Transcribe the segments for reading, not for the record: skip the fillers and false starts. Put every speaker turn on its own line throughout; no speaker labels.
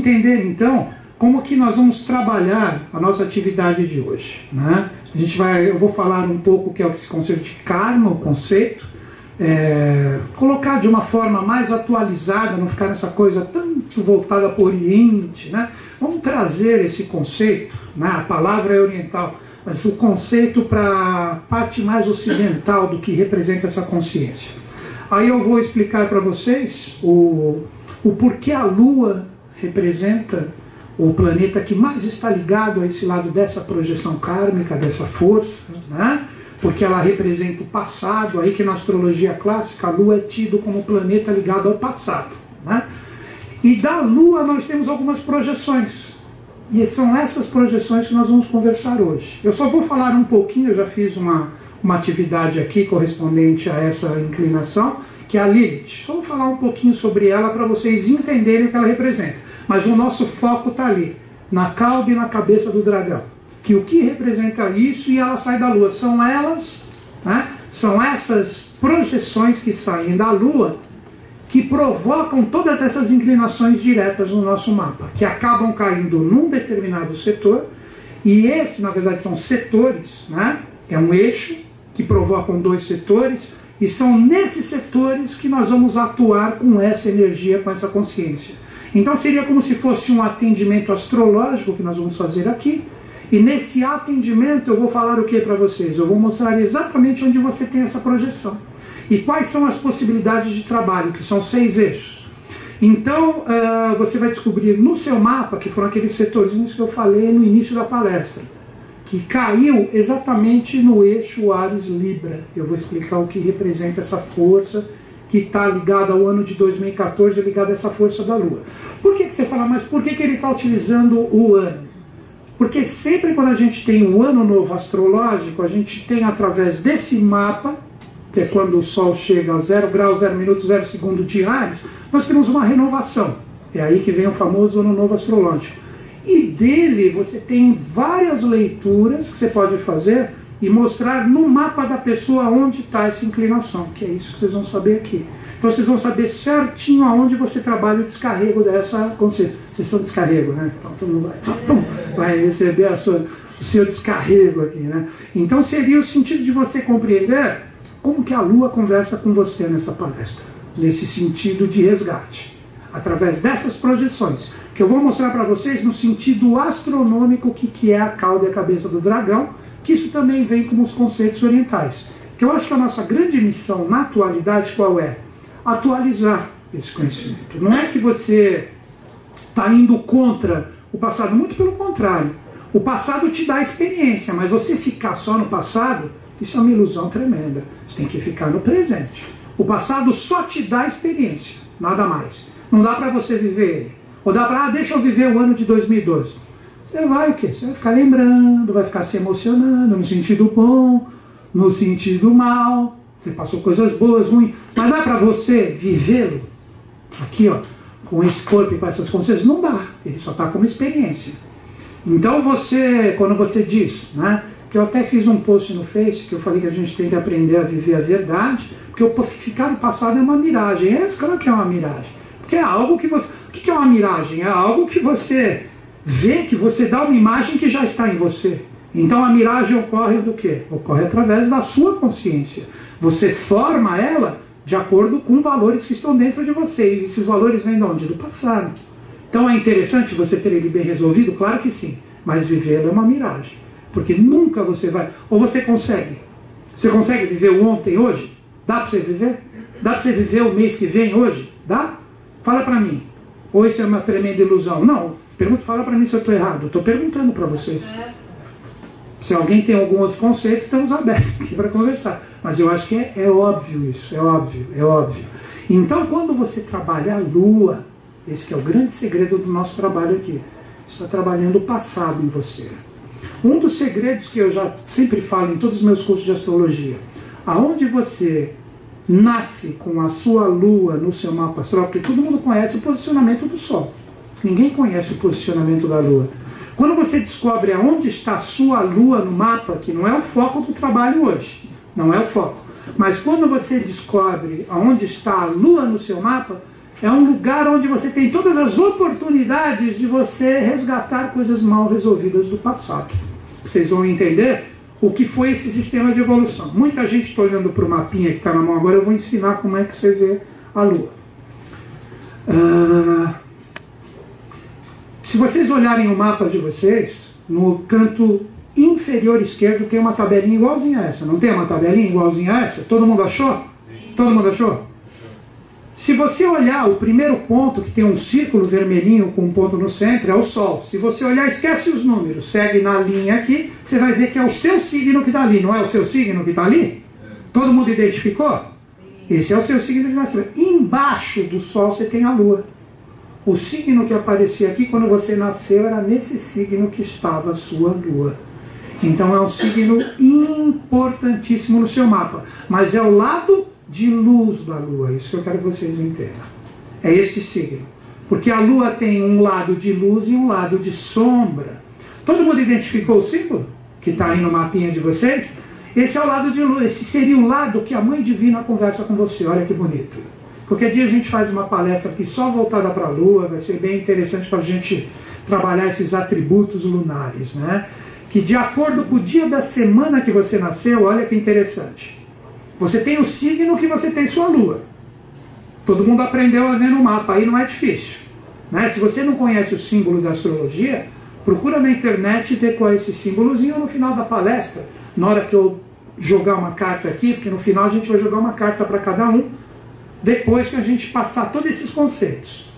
entender então como que nós vamos trabalhar a nossa atividade de hoje, né? Eu vou falar um pouco o que é o que se conceito de karma, o conceito, colocar de uma forma mais atualizada, não ficar nessa coisa tanto voltada para o Oriente, né? Vamos trazer esse conceito, né? A palavra é oriental, mas o conceito para a parte mais ocidental do que representa essa consciência. Aí eu vou explicar para vocês o porquê a Lua representa o planeta que mais está ligado a esse lado dessa projeção kármica, dessa força, né? Porque ela representa o passado, aí que na astrologia clássica a Lua é tido como o planeta ligado ao passado, né? E da Lua nós temos algumas projeções, e são essas projeções que nós vamos conversar hoje. Eu só vou falar um pouquinho, eu já fiz uma atividade aqui correspondente a essa inclinação, que é a Lilith. Só vou falar um pouquinho sobre ela para vocês entenderem o que ela representa. Mas o nosso foco está ali, na cauda e na cabeça do dragão. Que o que representa isso, e ela sai da Lua. São elas, né? São essas projeções que saem da Lua que provocam todas essas inclinações diretas no nosso mapa, que acabam caindo num determinado setor, e esses, na verdade, são setores, né? É um eixo que provocam dois setores, e são nesses setores que nós vamos atuar com essa energia, com essa consciência. Então seria como se fosse um atendimento astrológico que nós vamos fazer aqui, e nesse atendimento eu vou falar o que para vocês? Eu vou mostrar exatamente onde você tem essa projeção, e quais são as possibilidades de trabalho, que são 6 eixos. Então você vai descobrir no seu mapa, que foram aqueles setorzinhos que eu falei no início da palestra, que caiu exatamente no eixo Áries-Libra. Eu vou explicar o que representa essa força que está ligada ao ano de 2014, ligada a essa força da Lua. Por que você fala, mas por que ele está utilizando o ano? Porque sempre quando a gente tem o ano novo astrológico, a gente tem através desse mapa, que é quando o Sol chega a 0 graus, 0 minutos, 0 segundo de Áries, nós temos uma renovação. É aí que vem o famoso ano novo astrológico. E dele você tem várias leituras que você pode fazer e mostrar no mapa da pessoa onde está essa inclinação, que é isso que vocês vão saber aqui. Então vocês vão saber certinho aonde você trabalha o descarrego dessa consciência. Vocês são descarrego, né? Então todo mundo vai receber o seu descarrego aqui, né? Então seria o sentido de você compreender como que a Lua conversa com você nessa palestra, nesse sentido de resgate, através dessas projeções, que eu vou mostrar para vocês no sentido astronômico o que é a cauda e a cabeça do dragão, que isso também vem como os conceitos orientais. Que eu acho que a nossa grande missão na atualidade qual é? Atualizar esse conhecimento. Não é que você está indo contra o passado, muito pelo contrário. O passado te dá experiência, mas você ficar só no passado, isso é uma ilusão tremenda. Você tem que ficar no presente. O passado só te dá experiência, nada mais. Não dá para você viver ele. Ou dá para, deixa eu viver o ano de 2012. Você vai o quê? Você vai ficar lembrando, vai ficar se emocionando, no sentido bom, no sentido mal. Você passou coisas boas, ruins. Mas dá para você vivê-lo aqui, ó, com esse corpo e com essas consciências? Não dá. Ele só está como experiência. Então você, quando você diz, né, que eu até fiz um post no Face, que eu falei que a gente tem que aprender a viver a verdade, porque o ficar no passado é uma miragem. Claro que é uma miragem. Porque é algo que você... O que é uma miragem? É algo que você vê, que você dá uma imagem que já está em você. Então a miragem ocorre do quê? Ocorre através da sua consciência. Você forma ela de acordo com valores que estão dentro de você. E esses valores vêm de onde? Do passado. Então é interessante você ter ele bem resolvido? Claro que sim. Mas vivê-lo é uma miragem. Porque nunca você vai... Ou você consegue. Você consegue viver o ontem hoje? Dá para você viver? Dá para você viver o mês que vem hoje? Dá? Fala para mim. Ou isso é uma tremenda ilusão? Não, fala para mim se eu estou errado. Eu estou perguntando para vocês. Se alguém tem algum outro conceito, estamos abertos aqui para conversar. Mas eu acho que é óbvio isso, é óbvio. Então, quando você trabalha a Lua, esse que é o grande segredo do nosso trabalho aqui, você está trabalhando o passado em você. Um dos segredos que eu já sempre falo em todos os meus cursos de astrologia, aonde você nasce com a sua Lua no seu mapa astral, porque todo mundo conhece o posicionamento do Sol. Ninguém conhece o posicionamento da Lua. Quando você descobre aonde está a sua Lua no mapa, que não é o foco do trabalho hoje, não é o foco, mas quando você descobre aonde está a Lua no seu mapa, é um lugar onde você tem todas as oportunidades de você resgatar coisas mal resolvidas do passado. Vocês vão entender o que foi esse sistema de evolução. Muita gente está olhando para o mapinha que está na mão agora, eu vou ensinar como é que você vê a Lua. Se vocês olharem o mapa de vocês, no canto inferior esquerdo tem uma tabelinha igualzinha a essa. Não tem uma tabelinha igualzinha a essa? Todo mundo achou? Sim. Todo mundo achou? Se você olhar o primeiro ponto, que tem um círculo vermelhinho com um ponto no centro, é o Sol. Se você olhar, esquece os números, segue na linha aqui, você vai ver que é o seu signo que está ali. Não é o seu signo que está ali? Todo mundo identificou? Esse é o seu signo de nascimento. Embaixo do Sol você tem a Lua. O signo que aparecia aqui quando você nasceu era nesse signo que estava a sua Lua. Então é um signo importantíssimo no seu mapa. Mas é o lado de luz da Lua. Isso que eu quero que vocês entendam. É este signo. Porque a Lua tem um lado de luz e um lado de sombra. Todo mundo identificou o símbolo que está aí no mapinha de vocês? Esse é o lado de luz. Esse seria o lado que a Mãe Divina conversa com você. Olha que bonito. Qualquer dia a gente faz uma palestra aqui só voltada para a Lua. Vai ser bem interessante para a gente trabalhar esses atributos lunares, né? Que de acordo com o dia da semana que você nasceu, olha que interessante. Você tem o signo que você tem sua Lua. Todo mundo aprendeu a ver no mapa, aí não é difícil, né? Se você não conhece o símbolo da astrologia, procura na internet e vê qual é esse símbolozinho no final da palestra. Na hora que eu jogar uma carta aqui, porque no final a gente vai jogar uma carta para cada um, depois que a gente passar todos esses conceitos.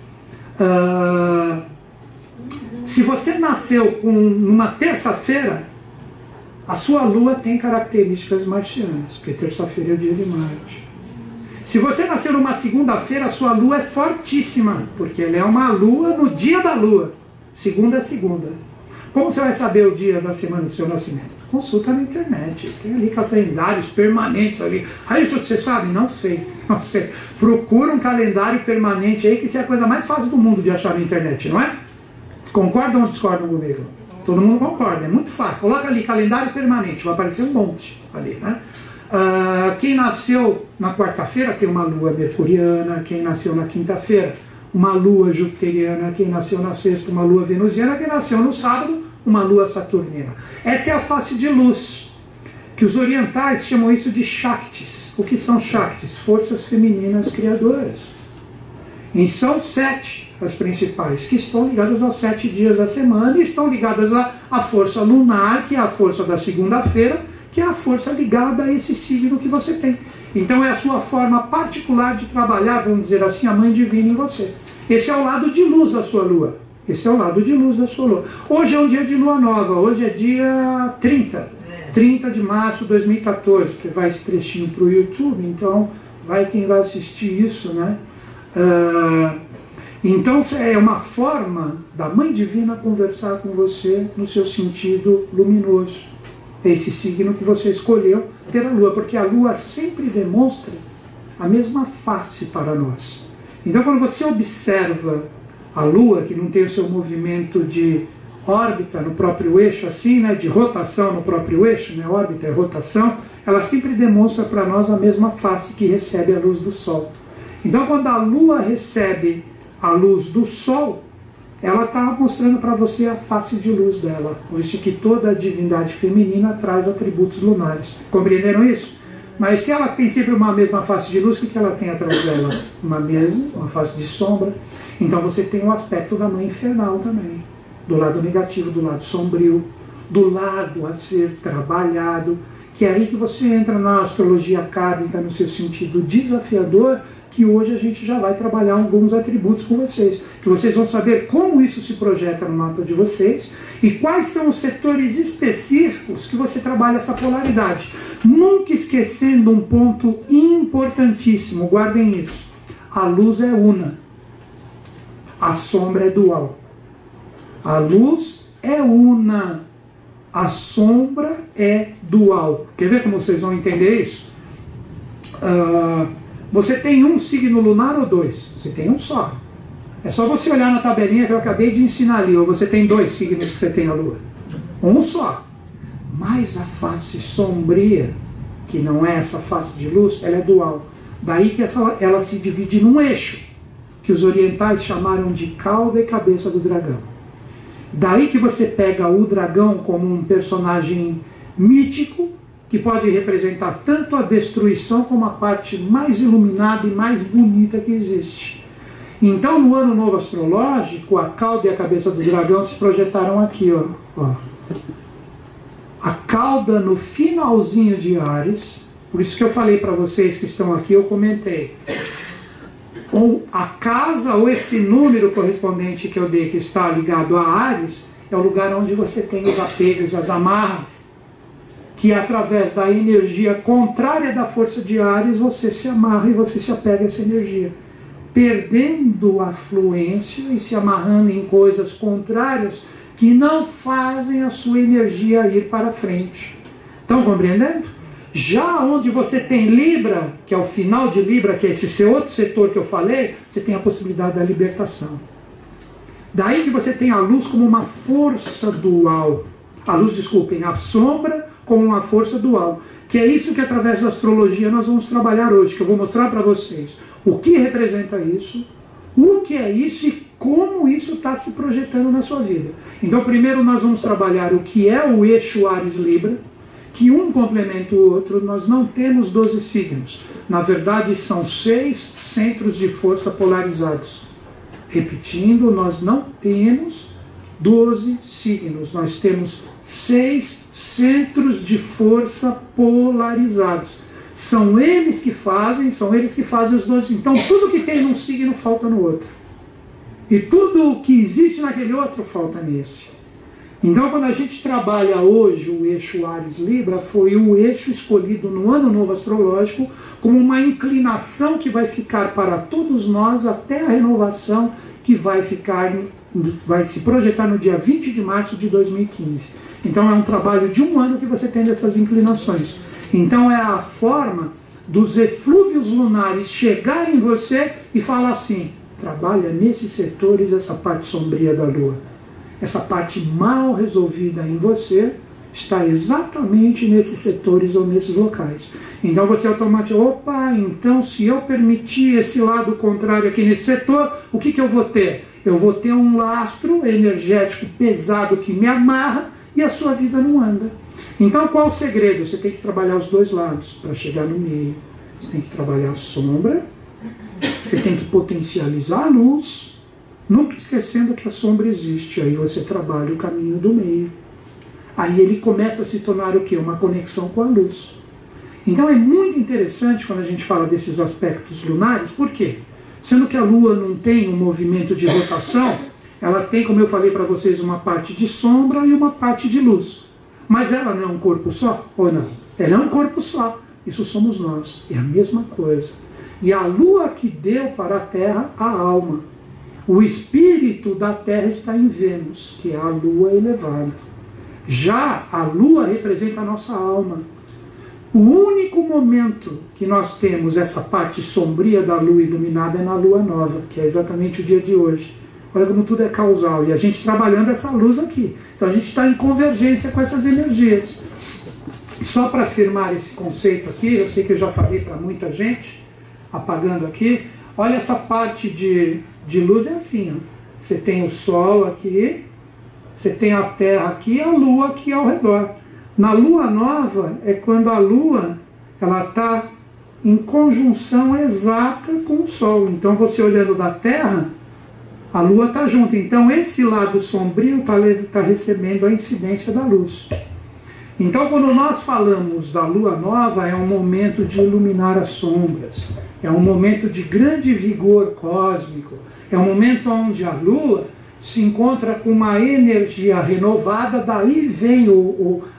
Se você nasceu numa terça-feira, a sua Lua tem características marcianas, porque terça-feira é o dia de Marte. Se você nasceu numa segunda-feira, a sua Lua é fortíssima, porque ela é uma Lua no dia da Lua. Segunda é segunda. Como você vai saber o dia da semana do seu nascimento? Consulta na internet. Tem ali calendários permanentes ali. Aí você sabe? Não sei. Não sei. Procura um calendário permanente aí, que isso é a coisa mais fácil do mundo de achar na internet, não é? Concordam ou discordam comigo? Todo mundo concorda, é muito fácil. Coloca ali calendário permanente, vai aparecer um monte ali, né? Quem nasceu na quarta-feira tem uma Lua mercuriana, quem nasceu na quinta-feira uma Lua jupiteriana, quem nasceu na sexta uma Lua venusiana, quem nasceu no sábado uma Lua saturnina. Essa é a face de luz, que os orientais chamam isso de Shaktis. O que são Shaktis? Forças femininas criadoras. E são 7 as principais, que estão ligadas aos 7 dias da semana e estão ligadas à força lunar, que é a força da segunda-feira, que é a força ligada a esse signo que você tem. Então é a sua forma particular de trabalhar, vamos dizer assim, a Mãe Divina em você. Esse é o lado de luz da sua Lua. Esse é o lado de luz da sua Lua. Hoje é um dia de Lua Nova, hoje é dia 30 de março de 2014, que vai esse trechinho para o YouTube, então vai quem vai assistir isso, né? Então é uma forma da Mãe Divina conversar com você no seu sentido luminoso. É esse signo que você escolheu ter a Lua, porque a Lua sempre demonstra a mesma face para nós. Então quando você observa a Lua, que não tem o seu movimento de órbita no próprio eixo, assim, né, de rotação no próprio eixo, né, órbita é rotação, ela sempre demonstra para nós a mesma face que recebe a luz do Sol. Então quando a Lua recebe a luz do Sol, ela está mostrando para você a face de luz dela. Por isso que toda a divindade feminina traz atributos lunares. Compreenderam isso? Mas se ela tem sempre uma mesma face de luz, o que ela tem atrás dela? Uma face de sombra. Então você tem o aspecto da mãe infernal também. Do lado negativo, do lado sombrio, do lado a ser trabalhado, que é aí que você entra na astrologia kármica no seu sentido desafiador, que hoje a gente já vai trabalhar alguns atributos com vocês, que vocês vão saber como isso se projeta no mapa de vocês e quais são os setores específicos que você trabalha essa polaridade. Nunca esquecendo um ponto importantíssimo, guardem isso: a luz é una, a sombra é dual. A luz é una, a sombra é dual. Quer ver como vocês vão entender isso? Você tem um signo lunar ou dois? Você tem um só. É só você olhar na tabelinha que eu acabei de ensinar ali. Ou você tem 2 signos que você tem na Lua. Um só. Mas a face sombria, que não é essa face de luz, ela é dual. Daí que ela se divide num eixo. que os orientais chamaram de cauda e cabeça do dragão. Daí que você pega o dragão como um personagem mítico, que pode representar tanto a destruição como a parte mais iluminada e mais bonita que existe. Então, no ano novo astrológico, a cauda e a cabeça do dragão se projetaram aqui, ó. A cauda no finalzinho de Áries, por isso que eu falei para vocês que estão aqui, eu comentei. Ou a casa, ou esse número correspondente que eu dei, que está ligado a Áries, é o lugar onde você tem os apegos, as amarras, que através da energia contrária da força de Áries, você se amarra e você se apega a essa energia, perdendo a fluência e se amarrando em coisas contrárias que não fazem a sua energia ir para frente. Estão compreendendo? Já onde você tem Libra, que é o final de Libra, que é esse seu outro setor que eu falei, você tem a possibilidade da libertação. Daí que você tem a luz como uma força dual. A luz, desculpem, a sombra como uma força dual. Que é isso que através da astrologia nós vamos trabalhar hoje, que eu vou mostrar para vocês o que representa isso, o que é isso e como isso está se projetando na sua vida. Então primeiro nós vamos trabalhar o que é o eixo Áries-Libra, que um complementa o outro. Nós não temos 12 signos. Na verdade, são 6 centros de força polarizados. Repetindo, nós não temos 12 signos. Nós temos 6 centros de força polarizados. São eles que fazem os 12. Então, tudo que tem num signo falta no outro. E tudo o que existe naquele outro falta nesse. Então, quando a gente trabalha hoje o eixo Áries-Libra, foi o eixo escolhido no Ano Novo Astrológico como uma inclinação que vai ficar para todos nós até a renovação que vai se projetar no dia 20 de março de 2015. Então, é um trabalho de um ano que você tem dessas inclinações. Então, é a forma dos eflúvios lunares chegarem em você e falar assim: trabalha nesses setores essa parte sombria da Lua. Essa parte mal resolvida em você está exatamente nesses setores ou nesses locais. Então você automaticamente, opa, então se eu permitir esse lado contrário aqui nesse setor, o que eu vou ter? Eu vou ter um lastro energético pesado que me amarra e a sua vida não anda. Então qual o segredo? Você tem que trabalhar os dois lados para chegar no meio. Você tem que trabalhar a sombra, você tem que potencializar a luz, nunca esquecendo que a sombra existe. Aí você trabalha o caminho do meio. Aí ele começa a se tornar o quê? Uma conexão com a luz. Então é muito interessante quando a gente fala desses aspectos lunares. Por quê? Sendo que a Lua não tem um movimento de rotação, ela tem, como eu falei para vocês, uma parte de sombra e uma parte de luz. Mas ela não é um corpo só? Ou não? Ela é um corpo só. Isso somos nós. É a mesma coisa. E a Lua que deu para a Terra a alma. O espírito da Terra está em Vênus, que é a Lua elevada. Já a Lua representa a nossa alma. O único momento que nós temos essa parte sombria da Lua iluminada é na Lua Nova, que é exatamente o dia de hoje. Olha como tudo é causal. E a gente trabalhando essa luz aqui. Então a gente está em convergência com essas energias. Só para afirmar esse conceito aqui, eu sei que eu já falei para muita gente, apagando aqui, olha essa parte de luz, é assim, ó. Você tem o Sol aqui, você tem a Terra aqui e a Lua aqui ao redor. Na Lua Nova é quando a Lua está em conjunção exata com o Sol. Então você olhando da Terra, a Lua está junto. Então esse lado sombrio está recebendo a incidência da luz. Então quando nós falamos da Lua Nova, é um momento de iluminar as sombras. É um momento de grande vigor cósmico. É um momento onde a Lua se encontra com uma energia renovada, daí vem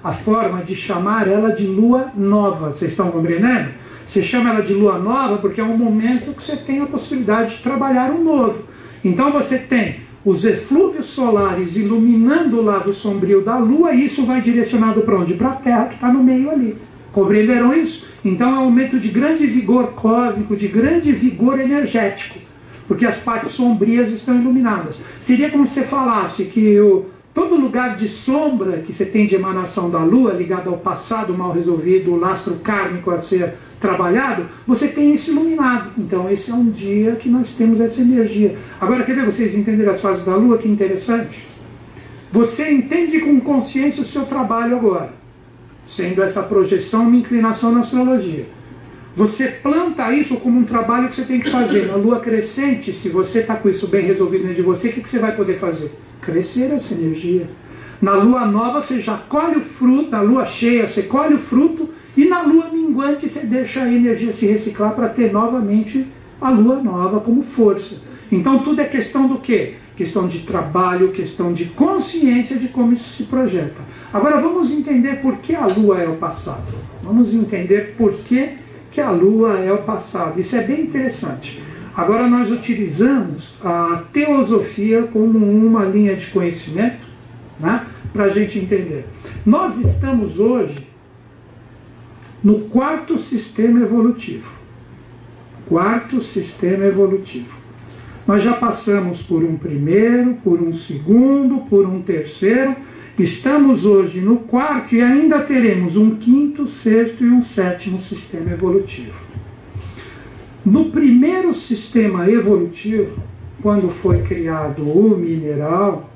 a forma de chamar ela de Lua Nova. Vocês estão compreendendo? Você chama ela de Lua Nova porque é um momento que você tem a possibilidade de trabalhar um novo. Então você tem os eflúvios solares iluminando o lado sombrio da Lua, e isso vai direcionado para onde? Para a Terra, que está no meio ali. Compreenderam isso? Então é um momento de grande vigor cósmico, de grande vigor energético, porque as partes sombrias estão iluminadas. Seria como se você falasse que todo lugar de sombra que você tem de emanação da Lua, ligado ao passado mal resolvido, o lastro kármico a ser trabalhado, você tem esse iluminado. Então esse é um dia que nós temos essa energia. Agora, quer ver vocês entenderem as fases da Lua? Que interessante. Você entende com consciência o seu trabalho agora, sendo essa projeção uma inclinação na astrologia. Você planta isso como um trabalho que você tem que fazer. Na Lua crescente, se você está com isso bem resolvido dentro de você, o que você vai poder fazer? Crescer essa energia. Na Lua nova você já colhe o fruto, na Lua cheia você colhe o fruto, e na Lua minguante você deixa a energia se reciclar para ter novamente a Lua nova como força. Então tudo é questão do quê? Questão de trabalho, questão de consciência de como isso se projeta. Agora vamos entender por que a Lua é o passado. Vamos entender por que a Lua é o passado. Isso é bem interessante. Agora nós utilizamos a teosofia como uma linha de conhecimento, né, para a gente entender. Nós estamos hoje no quarto sistema evolutivo. Quarto sistema evolutivo. Nós já passamos por um primeiro, por um segundo, por um terceiro. Estamos hoje no quarto e ainda teremos um quinto, sexto e um sétimo sistema evolutivo. No primeiro sistema evolutivo, quando foi criado o mineral,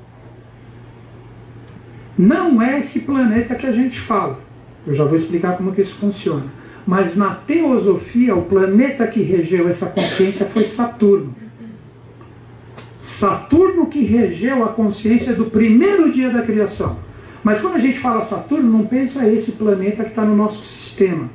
não é esse planeta que a gente fala. Eu já vou explicar como que isso funciona. Mas na teosofia, o planeta que regeu essa consciência foi Saturno. Saturno que regeu a consciência do primeiro dia da criação. Mas quando a gente fala Saturno, não pensa esse planeta que está no nosso sistema.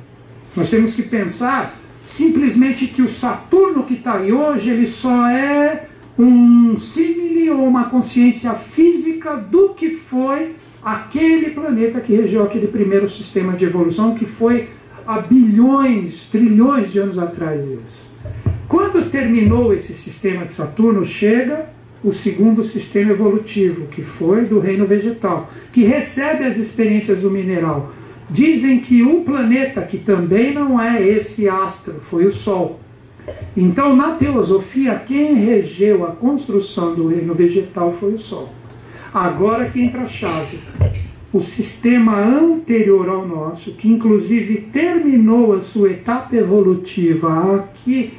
Nós temos que pensar simplesmente que o Saturno que está aí hoje, ele só é um símile ou uma consciência física do que foi aquele planeta que regeu aquele primeiro sistema de evolução, que foi há bilhões, trilhões de anos atrás. Quando terminou esse sistema de Saturno, chega o segundo sistema evolutivo, que foi do reino vegetal, que recebe as experiências do mineral. Dizem que o planeta, que também não é esse astro, foi o Sol. Então, na teosofia, quem regeu a construção do reino vegetal foi o Sol. Agora que entra a chave. O sistema anterior ao nosso, que inclusive terminou a sua etapa evolutiva aqui,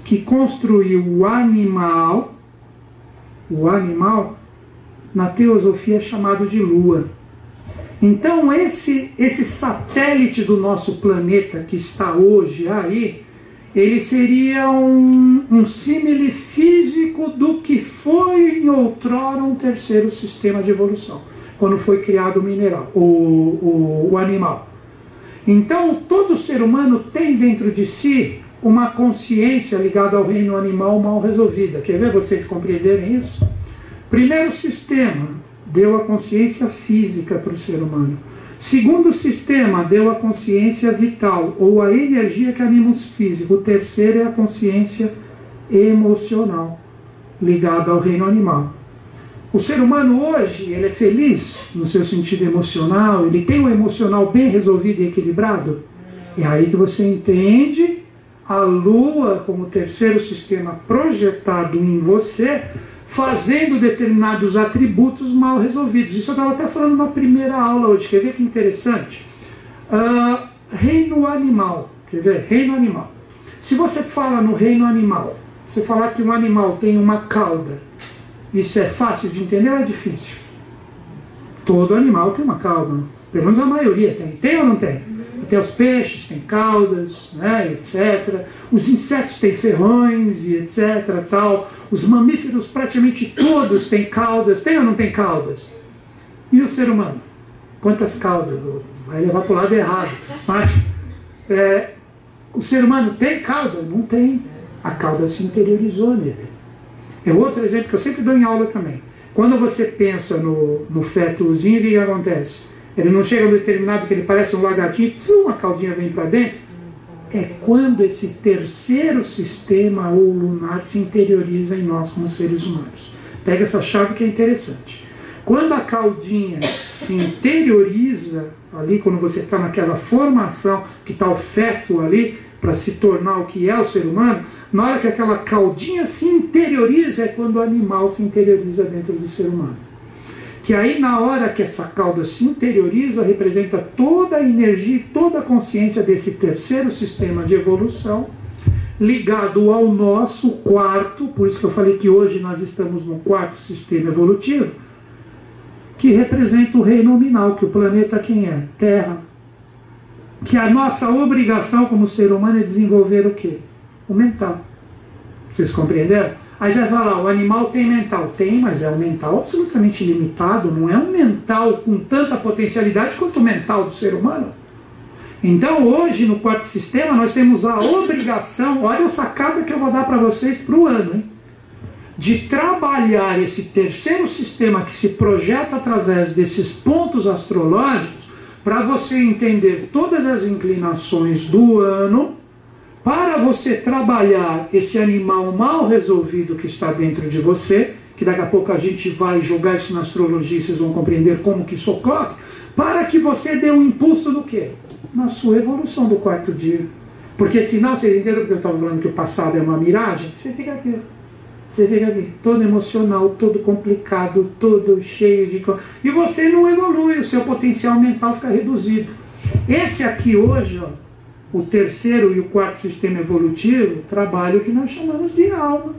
que construiu o animal, na teosofia é chamado de Lua. Então esse satélite do nosso planeta que está hoje aí, ele seria um símile físico do que foi em outrora um terceiro sistema de evolução, quando foi criado o mineral, o animal. Então todo ser humano tem dentro de si uma consciência ligada ao reino animal mal resolvida. Quer ver vocês compreenderem isso? Primeiro sistema deu a consciência física para o ser humano. Segundo sistema deu a consciência vital, ou a energia que anima os físicos. O terceiro é a consciência emocional, ligada ao reino animal. O ser humano hoje, ele é feliz no seu sentido emocional, ele tem um emocional bem resolvido e equilibrado. É aí que você entende a Lua como terceiro sistema projetado em você, fazendo determinados atributos mal resolvidos. Isso eu estava até falando na primeira aula hoje. Quer ver que interessante? Reino animal. Quer ver? Reino animal. Se você fala no reino animal, você falar que um animal tem uma cauda, isso é fácil de entender ou é difícil? Todo animal tem uma cauda. Pelo menos a maioria tem. Tem ou não tem? Tem os peixes, tem caudas, né, etc. Os insetos têm ferrões e etc. Tal. Os mamíferos praticamente todos têm caudas. Tem ou não tem caudas? E o ser humano? Quantas caudas? Vai levar para o lado errado. Mas o ser humano tem cauda? Não tem. A cauda se interiorizou nele. É outro exemplo que eu sempre dou em aula também. Quando você pensa no fetozinho, o que acontece? Ele não chega a um determinado que ele parece um lagartinho, uma caudinha vem para dentro. É quando esse terceiro sistema ou lunar se interioriza em nós como seres humanos. Pega essa chave que é interessante. Quando a caudinha se interioriza ali, quando você está naquela formação que está o feto ali, para se tornar o que é o ser humano, na hora que aquela caudinha se interioriza é quando o animal se interioriza dentro do ser humano. que aí na hora que essa cauda se interioriza, representa toda a energia, toda a consciência desse terceiro sistema de evolução, ligado ao nosso quarto, por isso que eu falei que hoje nós estamos no quarto sistema evolutivo, que representa o reino nominal, que o planeta quem é? Terra. Que a nossa obrigação como ser humano é desenvolver o quê? O mental. Vocês compreenderam? Aí você vai falar, o animal tem mental. Tem, mas é um mental absolutamente limitado, não é um mental com tanta potencialidade quanto o mental do ser humano. Então hoje no quarto sistema nós temos a obrigação, olha a sacada que eu vou dar para vocês para o ano, hein? De trabalhar esse terceiro sistema que se projeta através desses pontos astrológicos para você entender todas as inclinações do ano, para você trabalhar esse animal mal resolvido que está dentro de você, que daqui a pouco a gente vai jogar isso na astrologia e vocês vão compreender como que isso ocorre, para que você dê um impulso no quê? Na sua evolução do quarto dia. Porque senão, vocês entenderam porque eu estava falando que o passado é uma miragem? Você fica aqui. Você fica aqui, todo emocional, todo complicado, todo cheio de... E você não evolui, o seu potencial mental fica reduzido. Esse aqui hoje, ó, o terceiro e o quarto sistema evolutivo, trabalha o que nós chamamos de alma.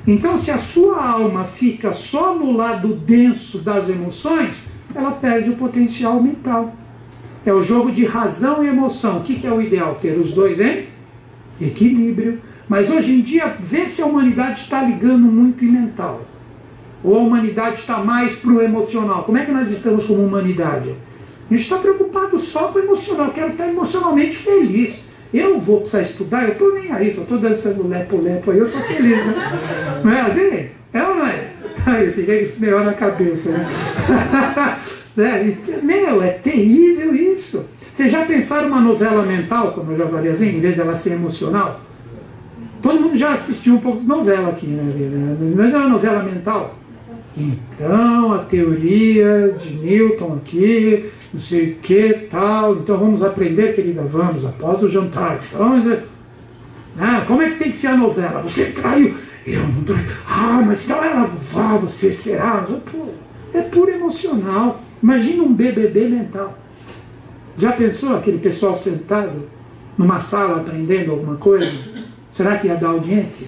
Então, se a sua alma fica só no lado denso das emoções, ela perde o potencial mental. É o jogo de razão e emoção. O que é o ideal? Ter os dois em equilíbrio. Mas hoje em dia, vê se a humanidade está ligando muito em mental. Ou a humanidade está mais para o emocional. Como é que nós estamos como humanidade? A gente está preocupado só com o emocional. Eu quero estar emocionalmente feliz. Eu vou precisar estudar, eu estou nem aí. Só estou dançando lepo-lepo aí, eu estou feliz, né? Não é assim? É ou não é? Aí eu fiquei com isso meio na cabeça, né? Meu, é terrível isso. Vocês já pensaram uma novela mental, como eu já falei assim, em vez de ela ser emocional? Todo mundo já assistiu um pouco de novela aqui, né? Mas é uma novela mental. Então, a teoria de Newton aqui, não sei o que, tal. Então, vamos aprender, querida, vamos, após o jantar. Então, como é que tem que ser a novela? Você traiu, eu não traio. Mas então ela, você será. É puro emocional. Imagina um BBB mental. Já pensou aquele pessoal sentado numa sala aprendendo alguma coisa? Será que ia dar audiência?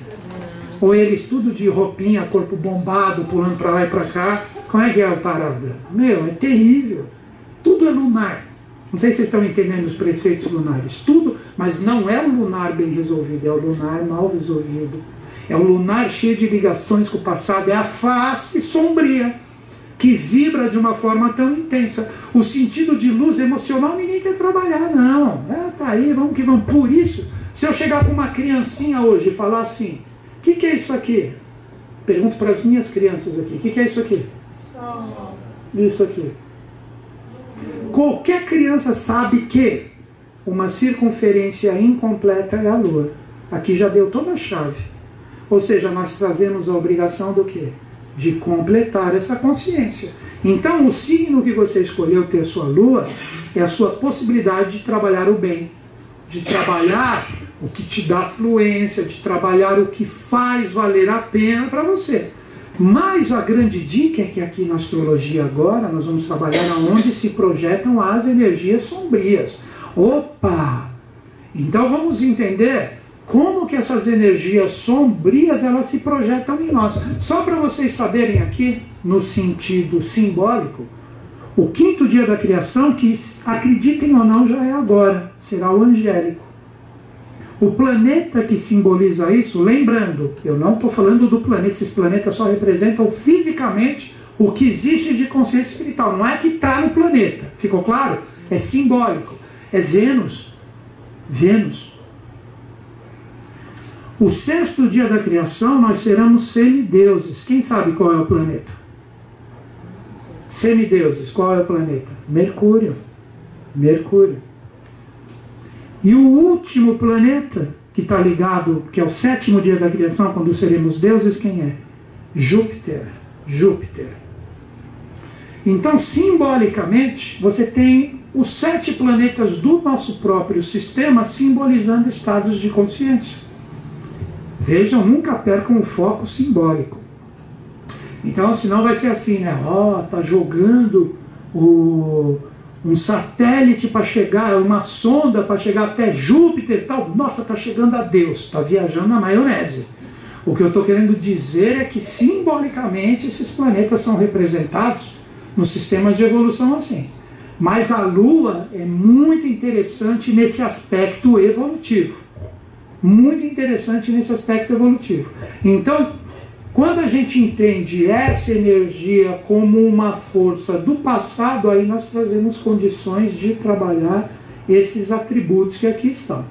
Ou eles tudo de roupinha, corpo bombado, pulando para lá e para cá? Como é que é a parada? Meu, é terrível. Tudo é lunar. Não sei se vocês estão entendendo os preceitos lunares. Tudo, mas não é o lunar bem resolvido, é o lunar mal resolvido. É o lunar cheio de ligações com o passado, é a face sombria, que vibra de uma forma tão intensa. O sentido de luz emocional ninguém quer trabalhar, não. Tá aí, vamos que vamos. Por isso, se eu chegar com uma criancinha hoje e falar assim, o que é isso aqui? Pergunto para as minhas crianças aqui, o que é isso aqui? Isso aqui. Qualquer criança sabe que uma circunferência incompleta é a Lua. Aqui já deu toda a chave. Ou seja, nós trazemos a obrigação do quê? De completar essa consciência. Então, o signo que você escolheu ter sua Lua é a sua possibilidade de trabalhar o bem, de trabalhar o que te dá fluência, de trabalhar o que faz valer a pena para você. Mas a grande dica é que aqui na astrologia agora nós vamos trabalhar aonde se projetam as energias sombrias. Opa! Então vamos entender como que essas energias sombrias elas se projetam em nós. Só para vocês saberem aqui, no sentido simbólico, o quinto dia da criação, que acreditem ou não já é agora, será o angélico. O planeta que simboliza isso, lembrando, eu não estou falando do planeta, esses planetas só representam fisicamente o que existe de consciência espiritual, não é que está no planeta, ficou claro? É simbólico, é Vênus. Vênus. O sexto dia da criação nós seremos semideuses. Quem sabe qual é o planeta? Semideuses, qual é o planeta? Mercúrio. Mercúrio. E o último planeta que está ligado, que é o sétimo dia da criação, quando seremos deuses, quem é? Júpiter. Júpiter. Então, simbolicamente, você tem os 7 planetas do nosso próprio sistema simbolizando estados de consciência. Vejam, nunca percam o foco simbólico. Então, senão vai ser assim, né? Ó, tá jogando um satélite para chegar, uma sonda para chegar até Júpiter e tal. Nossa, tá chegando a Deus, tá viajando na maionese. O que eu estou querendo dizer é que simbolicamente esses planetas são representados nos sistemas de evolução assim. Mas a Lua é muito interessante nesse aspecto evolutivo. Muito interessante nesse aspecto evolutivo. Então, quando a gente entende essa energia como uma força do passado, aí nós trazemos condições de trabalhar esses atributos que aqui estão.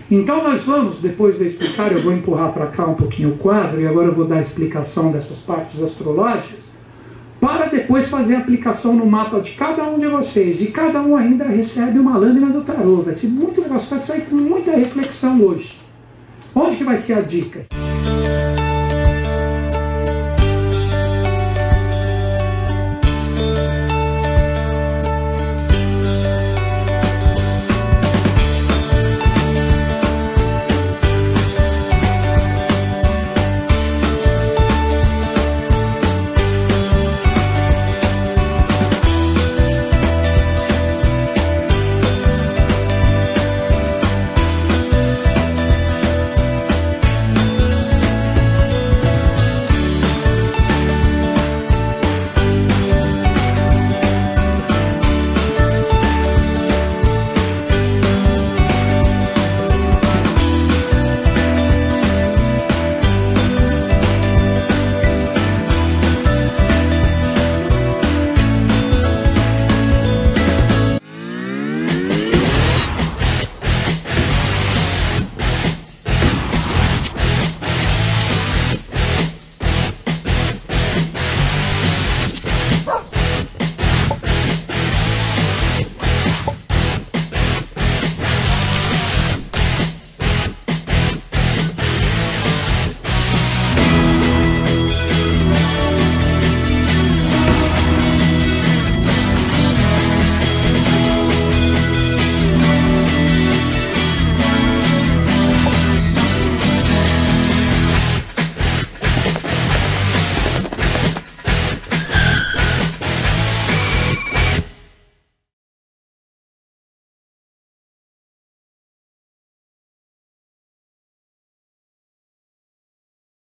Então nós vamos, depois de explicar, eu vou empurrar para cá um pouquinho o quadro, e agora eu vou dar a explicação dessas partes astrológicas, para depois fazer a aplicação no mapa de cada um de vocês. E cada um ainda recebe uma lâmina do tarô. Vai ser muito legal, vai sair com muita reflexão hoje. Onde que vai ser a dica?